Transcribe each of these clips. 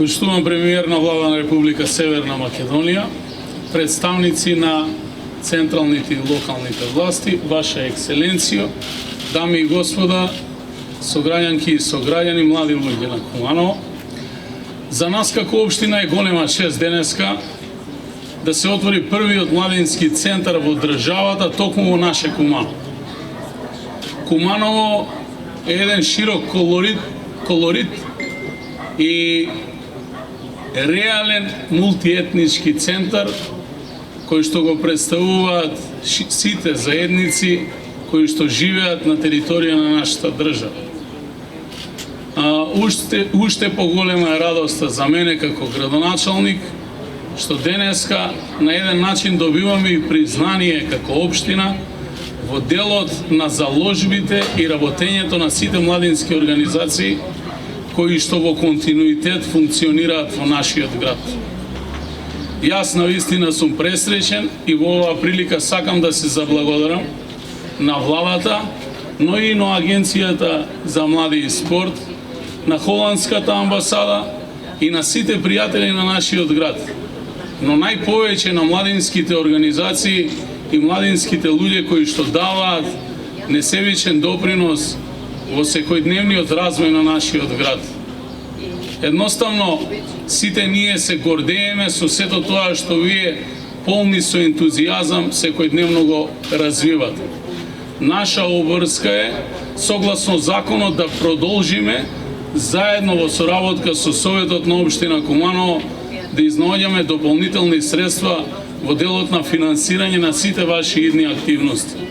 Почитуван премиер на влада на Република Северна Македонија, представници на централните и локалните власти, Ваша екселенцијо, дами и господа, сограѓанки и сограѓани, млади луѓе на Куманово. За нас како општина е голема чест денеска да се отвори првиот младински центар во државата токму во наше Куманово. Куманово е еден широк колорит и реален мултиетнички центар кој што го представуваат сите заедници кои што живеат на територија на нашата држава. Уште поголема е радоста за мене како градоначалник што денеска на еден начин добиваме и признание како општина во делот на заложбите и работењето на сите младински организации кои што во континуитет функционираат во нашиот град. Јас навистина сум пресреќен и во оваа прилика сакам да се заблагодарам на владата, но и на Агенцијата за млади и спорт, на холандската амбасада и на сите пријатели на нашиот град, но најповеќе на младинските организации и младинските луѓе кои што даваат несебичен допринос во секојдневниот развој на нашиот град. Едноставно, сите ние се гордееме со сето тоа што вие полни со ентузијазам секојдневно го развивате. Наша обврска е, согласно законот, да продолжиме заедно во соработка со Советот на општина Куманово да изнаоѓаме дополнителни средства во делот на финансирање на сите ваши идни активности.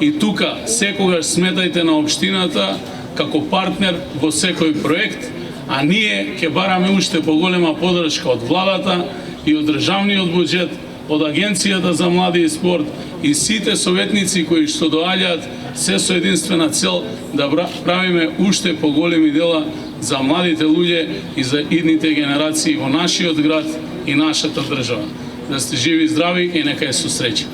И тука секогаш сметајте на општината како партнер во секој проект, а ние ќе бараме уште поголема поддршка од владата и од државниот буџет, од Агенцијата за млади и спорт и сите советници кои што доаѓаат се со единствена цел да правиме уште поголеми дела за младите луѓе и за идните генерации во нашиот град и нашата држава. Да сте живи и здрави и нека е со среќа.